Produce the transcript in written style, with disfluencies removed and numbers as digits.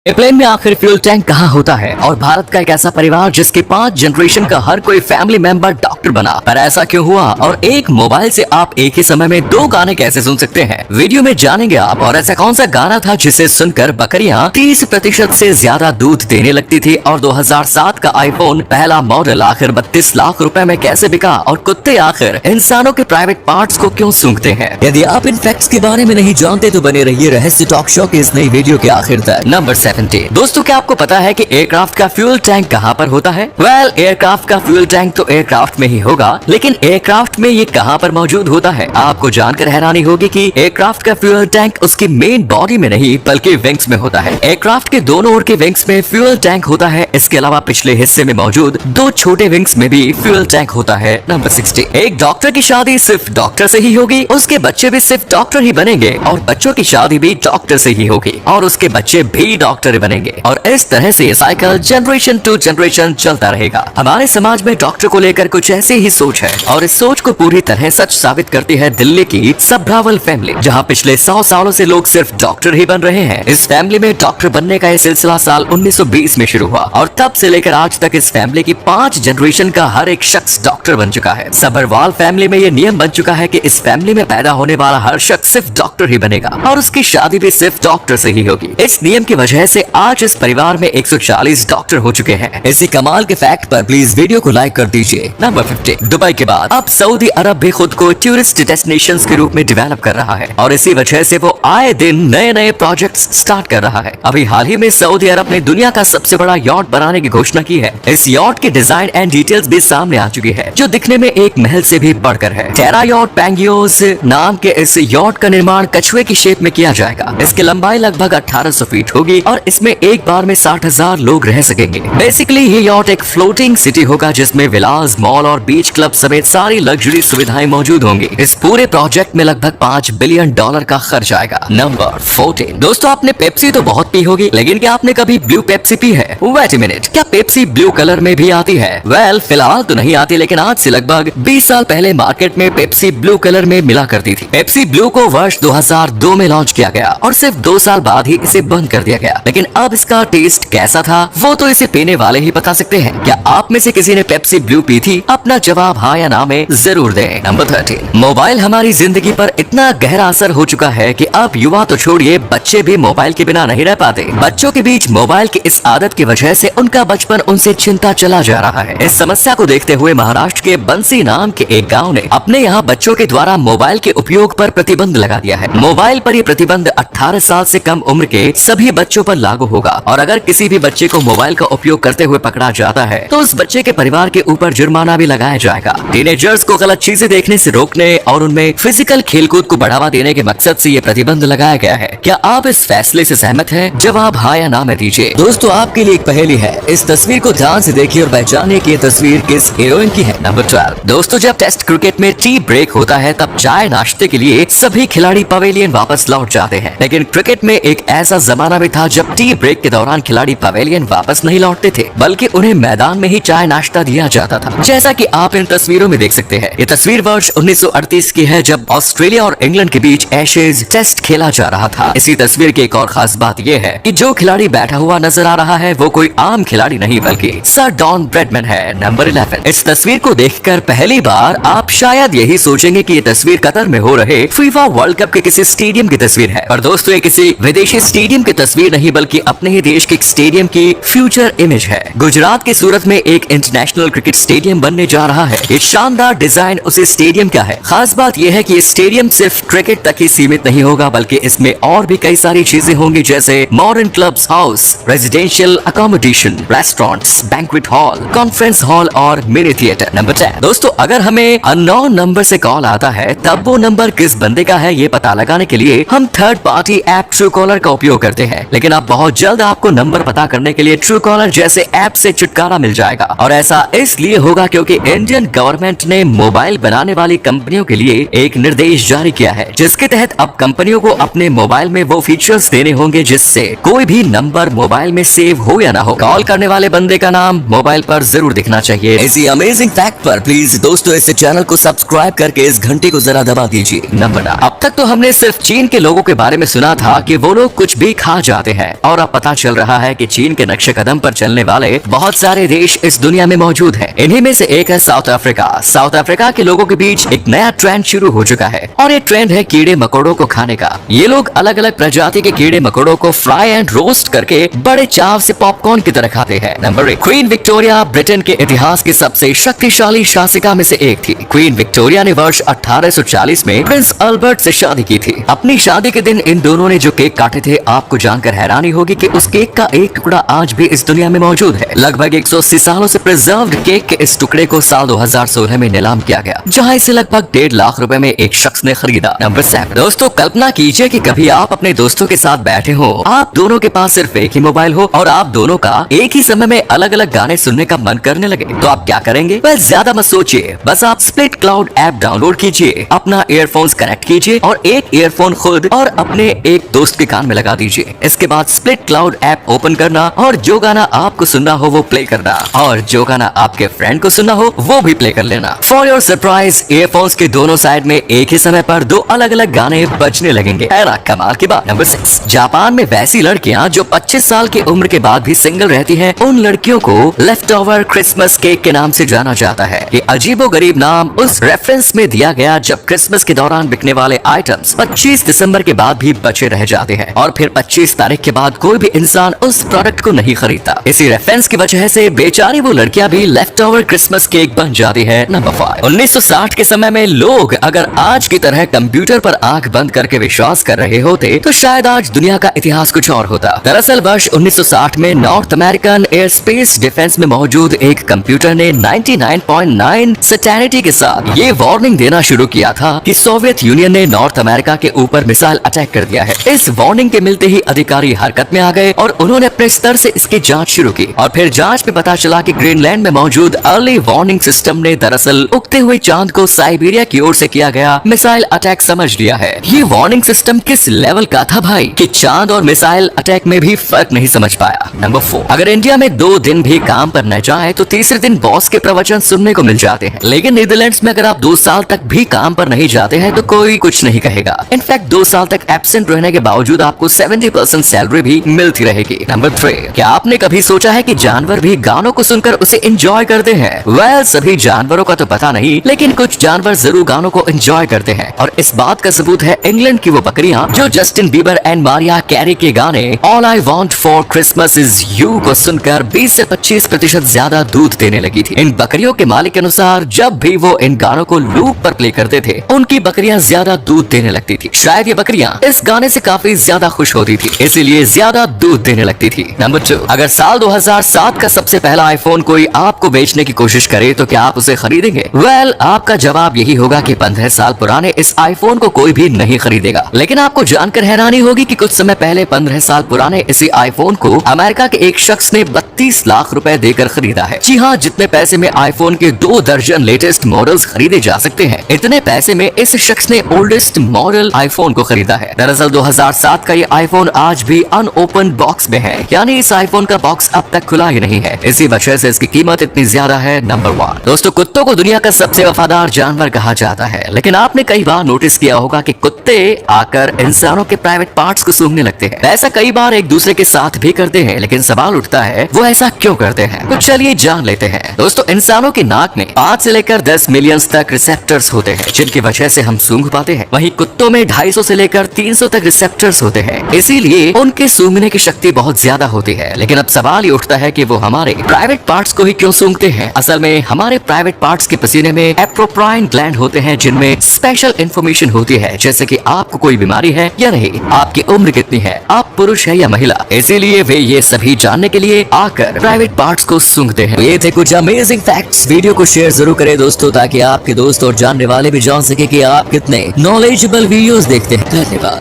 Airplane में आखिर fuel tank कहाँ होता है और भारत का एक ऐसा परिवार जिसके 5 जनरेशन का हर कोई फैमिली मेंबर डॉक्टर बना, पर ऐसा क्यों हुआ और एक मोबाइल से आप एक ही समय में 2 गाने कैसे सुन सकते हैं, वीडियो में जानेंगे आप। और ऐसा कौन सा गाना था जिसे सुनकर बकरियां 30% से ज्यादा दूध देने लगती थी, और 2007 का आईफोन पहला मॉडल आखिर 32 लाख रुपए में कैसे बिका, और कुत्ते आखिर इंसानों के प्राइवेट पार्ट्स को क्यों सूंघते हैं। यदि आप इन फैक्ट्स के बारे में नहीं जानते तो बने रहिए रहस्य टॉक शो के इस नई वीडियो के आखिर तक। नंबर 70। दोस्तों, क्या आपको पता है कि एयरक्राफ्ट का फ्यूल टैंक कहाँ पर होता है? वेल, एयरक्राफ्ट का फ्यूल टैंक तो एयरक्राफ्ट में ही होगा, लेकिन एयरक्राफ्ट में ये कहाँ पर मौजूद होता है? आपको जानकर हैरानी होगी कि एयरक्राफ्ट का फ्यूल टैंक उसकी मेन बॉडी में नहीं बल्कि विंग्स में होता है। एयरक्राफ्ट के दोनों ओर के विंग्स में फ्यूल टैंक होता है। इसके अलावा पिछले हिस्से में मौजूद 2 छोटे विंग्स में भी फ्यूल टैंक होता है। नंबर 60। एक डॉक्टर की शादी सिर्फ डॉक्टर से ही होगी, उसके बच्चे भी सिर्फ डॉक्टर ही बनेंगे, और बच्चों की शादी भी डॉक्टर से ही होगी और उसके बच्चे भी डॉक्टर बनेंगे, और इस तरह से साइकिल जनरेशन टू जनरेशन चलता रहेगा। हमारे समाज में डॉक्टर को लेकर कुछ ऐसी ही सोच है, और इस सोच को पूरी तरह सच साबित करती है दिल्ली की सब्रावल फैमिली, जहां पिछले 100 सालों से लोग सिर्फ डॉक्टर ही बन रहे हैं। इस फैमिली में डॉक्टर बनने का यह सिलसिला साल 1920 में शुरू हुआ, और तब से लेकर आज तक इस फैमिली की 5 जनरेशन का हर एक शख्स डॉक्टर बन चुका है। सब्रवाल फैमिली में ये नियम बन चुका है कि इस फैमिली में पैदा होने वाला हर शख्स सिर्फ डॉक्टर ही बनेगा, और उसकी शादी भी सिर्फ डॉक्टर से ही होगी। इस नियम की वजह से आज इस परिवार में 140 डॉक्टर हो चुके हैं। इसी कमाल के फैक्ट पर प्लीज वीडियो को लाइक कर दीजिए। नंबर 50। दुबई के बाद अब सऊदी अरब भी खुद को टूरिस्ट डेस्टिनेशंस के रूप में डेवलप कर रहा है, और इसी वजह से वो आए दिन नए नए प्रोजेक्ट्स स्टार्ट कर रहा है। अभी हाल ही में सऊदी अरब ने दुनिया का सबसे बड़ा यॉट बनाने की घोषणा की है। इस यॉट की डिजाइन एंड डिटेल्स भी सामने आ चुकी है, जो दिखने में एक महल से भी बढ़कर है। टेरा यॉट पैंगियोस नाम के इस यॉट का निर्माण कछुए की शेप में किया जाएगा। इसकी लंबाई लगभग 1800 फीट होगी, और इसमें एक बार में 60,000 लोग रह सकेंगे। बेसिकली ये यॉट एक फ्लोटिंग सिटी होगा, जिसमें विलास, मॉल और बीच क्लब समेत सारी लग्जरी सुविधाएं मौजूद होंगी। इस पूरे प्रोजेक्ट में लगभग $5 बिलियन का खर्च आएगा। नंबर 14। दोस्तों, आपने पेप्सी तो बहुत पी होगी, लेकिन क्या आपने कभी ब्लू पेप्सी पी है? वेट अ मिनट, क्या पेप्सी ब्लू कलर में भी आती है? वेल, फिलहाल तो नहीं आती, लेकिन आज से लगभग 20 साल पहले मार्केट में पेप्सी ब्लू कलर में मिला करती थी। पेप्सी ब्लू को वर्ष 2002 में लॉन्च किया गया, और सिर्फ 2 साल बाद ही इसे बंद कर दिया गया। लेकिन अब इसका टेस्ट कैसा था वो तो इसे पीने वाले ही बता सकते हैं। क्या आप में से किसी ने पेप्सी ब्लू पी थी? अपना जवाब हाँ या ना में जरूर दें। नंबर 13। मोबाइल हमारी जिंदगी पर इतना गहरा असर हो चुका है कि अब युवा तो छोड़िए, बच्चे भी मोबाइल के बिना नहीं रह पाते। बच्चों के बीच मोबाइल की इस आदत की वजह से उनका बचपन उनसे छिनता चला जा रहा है। इस समस्या को देखते हुए महाराष्ट्र के बंसी नाम के एक गाँव ने अपने यहाँ बच्चों के द्वारा मोबाइल के उपयोग पर प्रतिबंध लगा दिया है। मोबाइल पर ये प्रतिबंध 18 साल से कम उम्र के सभी बच्चों पर लागू होगा, और अगर किसी भी बच्चे को मोबाइल का उपयोग करते हुए पकड़ा जाता है तो उस बच्चे के परिवार के ऊपर जुर्माना भी लगाया जाएगा। टीनेजर्स को गलत चीजें देखने से रोकने और उनमें फिजिकल खेलकूद को बढ़ावा देने के मकसद से ये प्रतिबंध लगाया गया है। क्या आप इस फैसले से सहमत हैं? जवाब हाँ या ना में दीजिए। दोस्तों, आपके लिए एक पहेली है, इस तस्वीर को ध्यान से देखिए और पहचानिए कि ये तस्वीर किस हीरोइन की है। नंबर 12। दोस्तों, जब टेस्ट क्रिकेट में टी ब्रेक होता है तब चाय नाश्ते के लिए सभी खिलाड़ी पवेलियन वापस लौट जाते हैं, लेकिन क्रिकेट में एक ऐसा जमाना भी था जब टी ब्रेक के दौरान खिलाड़ी पवेलियन वापस नहीं लौटते थे, बल्कि उन्हें मैदान में ही चाय नाश्ता दिया जाता था, जैसा कि आप इन तस्वीरों में देख सकते हैं। ये तस्वीर वर्ष 1938 की है, जब ऑस्ट्रेलिया और इंग्लैंड के बीच एशेज टेस्ट खेला जा रहा था। इसी तस्वीर की एक और खास बात यह है कि जो खिलाड़ी बैठा हुआ नजर आ रहा है वो कोई आम खिलाड़ी नहीं बल्कि सर डॉन ब्रैडमैन है। नंबर 11। इस तस्वीर को देखकर पहली बार आप शायद यही सोचेंगे कि ये तस्वीर कतर में हो रहे फीफा वर्ल्ड कप के किसी स्टेडियम की तस्वीर है, पर दोस्तों ये किसी विदेशी स्टेडियम की तस्वीर नहीं बल्कि अपने ही देश के स्टेडियम की फ्यूचर इमेज है। गुजरात के सूरत में एक इंटरनेशनल क्रिकेट स्टेडियम बनने जा रहा है। ये शानदार डिजाइन उसी स्टेडियम का है। खास बात यह है कि ये स्टेडियम सिर्फ क्रिकेट तक ही सीमित नहीं होगा, बल्कि इसमें और भी कई सारी चीजें होंगी, जैसे modern clubs house, residential accommodation, restaurants, banquet hall, conference hall और मिनी थिएटर। नंबर 10। दोस्तों, अगर हमें अननोन नंबर से कॉल आता है तब वो नंबर किस बंदे का है ये पता लगाने के लिए हम third party app true collar का उपयोग करते हैं, लेकिन अब बहुत जल्द आपको नंबर पता करने के लिए ट्रू कॉलर जैसे ऐप से छुटकारा मिल जाएगा, और ऐसा इसलिए होगा क्योंकि इंडियन गवर्नमेंट ने मोबाइल बनाने वाली कंपनियों के लिए एक निर्देश जारी किया है, जिसके तहत अब कंपनियों को अपने मोबाइल में वो फीचर्स देने होंगे जिससे कोई भी नंबर मोबाइल में सेव हो या ना हो, कॉल करने वाले बंदे का नाम मोबाइल पर जरूर दिखना चाहिए। इसी अमेजिंग फैक्ट पर प्लीज दोस्तों इस चैनल को सब्सक्राइब करके इस घंटी को जरा दबा दीजिए। नंबर 9। अब तक तो हमने सिर्फ चीन के लोगों के बारे में सुना था कि वो लोग कुछ भी खा जाते हैं, और अब पता चल रहा है कि चीन के नक्शे कदम पर चलने वाले बहुत सारे देश इस दुनिया में मौजूद हैं। इन्हीं में से एक है साउथ अफ्रीका। साउथ अफ्रीका के लोगों के बीच एक नया ट्रेंड शुरू हो चुका है और ये ट्रेंड है कीड़े मकोड़ों को खाने का। ये लोग अलग अलग प्रजाति के कीड़े मकोड़ों को फ्राई एंड रोस्ट करके बड़े चाव से पॉपकॉर्न की तरह खाते हैं। नंबर 1, क्वीन विक्टोरिया ब्रिटेन के इतिहास की सबसे शक्तिशाली शासिका में से एक थी। क्वीन विक्टोरिया ने वर्ष 1840 में प्रिंस अल्बर्ट से शादी की थी। अपनी शादी के दिन इन दोनों ने जो केक काटे थे, आपको जानकर हैरानी होगी कि उस केक का एक टुकड़ा आज भी इस दुनिया में मौजूद है। लगभग 180 सालों से प्रिजर्व्ड केक के इस टुकड़े को साल 2016 में नीलाम किया गया, जहां इसे लगभग 1.5 लाख रुपए में एक शख्स ने खरीदा। नंबर 7, दोस्तों कल्पना कीजिए कि कभी आप अपने दोस्तों के साथ बैठे हो, आप दोनों के पास सिर्फ एक ही मोबाइल हो और आप दोनों का एक ही समय में अलग अलग गाने सुनने का मन करने लगे, तो आप क्या करेंगे? बस ज्यादा मत सोचिए, बस आप स्प्लिट क्लाउड ऐप डाउनलोड कीजिए, अपना ईयरफोन्स कनेक्ट कीजिए और एक ईयरफोन खुद और अपने एक दोस्त के कान में लगा दीजिए। इसके बाद स्प्लिट क्लाउड ऐप ओपन करना और जो गाना आपको सुनना हो वो प्ले करना और जो गाना आपके फ्रेंड को सुनना हो वो भी प्ले कर लेना। फॉर योर सरप्राइज, ईयरफोन्स के दोनों साइड में एक ही समय पर 2 अलग अलग गाने बजने लगेंगे। है ना कमाल की बात। नंबर 6, जापान में वैसी लड़कियां जो 25 साल की उम्र के बाद भी सिंगल रहती हैं, उन लड़कियों को लेफ्ट ओवर क्रिसमस केक के नाम से जाना जाता है। ये अजीबोगरीब नाम उस रेफरेंस में दिया गया जब क्रिसमस के दौरान बिकने वाले आइटम्स 25 दिसंबर के बाद भी बचे रह जाते हैं और फिर 25 तारीख के बाद कोई भी इंसान उस प्रोडक्ट को नहीं खरीदता। इसी रेफरेंस की वजह से बेचारी वो लड़कियां भी लेफ्ट ओवर क्रिसमस केक बन जाती है। नंबर 5, 1960 के समय में लोग अगर आज की तरह कंप्यूटर पर आंख बंद करके विश्वास कर रहे होते तो शायद आज दुनिया का इतिहास कुछ और होता। दरअसल वर्ष 1960 में north American air space defence में मौजूद एक कंप्यूटर ने 99.9 सैटेनिटी के साथ ये वार्निंग देना शुरू किया था कि सोवियत यूनियन ने नॉर्थ अमेरिका के ऊपर मिसाइल अटैक कर दिया है। इस वार्निंग के मिलते ही अधिकारी हरकत में आ गए और उन्होंने अपने स्तर से इसकी जांच शुरू की और फिर जांच में पता चला कि ग्रीनलैंड में मौजूद अर्ली वार्निंग सिस्टम ने दरअसल उगते हुए चांद को साइबेरिया की ओर से किया गया मिसाइल अटैक समझ लिया है। ये वार्निंग सिस्टम किस लेवल का था भाई कि चांद और मिसाइल अटैक में भी फर्क नहीं समझ पाया। नंबर 4, अगर इंडिया में 2 दिन भी काम पर न जाए तो तीसरे दिन बॉस के प्रवचन सुनने को मिल जाते हैं, लेकिन नीदरलैंड्स में अगर आप 2 साल तक भी काम पर नहीं जाते हैं तो कोई कुछ नहीं कहेगा। इनफैक्ट 2 साल तक एब्सेंट रहने के बावजूद आपको 70% सैलरी भी मिलती रहेगी। नंबर 3, क्या आपने कभी सोचा है कि जानवर भी गानों को सुनकर उसे एंजॉय करते हैं? वेल, सभी जानवरों का तो पता नहीं, लेकिन कुछ जानवर जरूर गानों को एंजॉय करते हैं और इस बात का सबूत है इंग्लैंड की वो बकरियां जो Justin Bieber and Maria carry के गाने all I want for Christmas is you को सुनकर 20 से 25% ज्यादा दूध देने लगी थी। इन बकरियों के मालिक के अनुसार जब भी वो इन गानों को लूप पर प्ले करते थे, उनकी बकरियां ज्यादा दूध देने लगती थी। शायद ये बकरियां इस गाने से काफी ज्यादा खुश होती थी, इसीलिए ज्यादा दूध देने लगती थी। नंबर 2, अगर साल 2007 का सबसे पहला आईफोन कोई आपको बेचने की कोशिश करे तो क्या आप उसे खरीदेंगे? वेल, आपका जवाब यही होगा कि 15 साल पुराने इस आईफोन को कोई भी नहीं खरीदेगा। लेकिन आपको जानकर हैरानी होगी कि कुछ समय पहले 15 साल पुराने इसी आईफोन को अमेरिका के एक शख्स ने 32 लाख रुपए देकर खरीदा है। जी हाँ, जितने पैसे में आईफोन के 2 दर्जन लेटेस्ट मॉडल्स खरीदे जा सकते हैं, इतने पैसे में इस शख्स ने ओल्डेस्ट मॉडल आईफोन को खरीदा है। दरअसल 2007 का ये आईफोन आज भी अनओपन बॉक्स में है, यानी इस आईफोन का बॉक्स अब तक खुला ही नहीं है। इसी वजह से इसकी कीमत इतनी ज्यादा है। नंबर 1, दोस्तों कुत्तों को दुनिया का सबसे वफादार जानवर कहा जाता है, लेकिन आपने कई बार नोटिस किया होगा कि कुत्ते आकर इंसानों के प्राइवेट पार्ट्स को सूंघने लगते हैं। ऐसा कई बार एक दूसरे के साथ भी करते हैं, लेकिन सवाल उठता है वो ऐसा क्यों करते हैं? तो चलिए जान लेते हैं। दोस्तों, इंसानों की नाक में 5 से लेकर 10 मिलियन तक रिसेप्टर्स होते हैं, जिनकी वजह से हम सूंघ पाते हैं। वहीं कुत्तों में 250 से लेकर 300 तक रिसेप्टर्स होते हैं, इसीलिए उनके सूंघने की शक्ति बहुत ज्यादा होती है। लेकिन अब सवाल ये उठता है कि वो हमारे प्राइवेट पार्ट्स को ही क्यों सूंघते हैं? असल में हमारे प्राइवेट पार्ट्स के पसीने में एप्रोप्राइन ग्लैंड होते हैं, जिनमें स्पेशल इंफॉर्मेशन होती है, जैसे कि आपको कोई बीमारी है या नहीं, आपकी उम्र कितनी है, आप पुरुष है या महिला। इसीलिए वे ये सभी जानने के लिए आकर प्राइवेट पार्ट्स को सूंघते हैं। ये थे कुछ अमेजिंग फैक्ट्स। वीडियो को शेयर जरूर करें दोस्तों, ताकि आपके दोस्त और जानने वाले भी जान सके कि आप कितने नॉलेजेबल वीडियोस देखते हैं। धन्यवाद।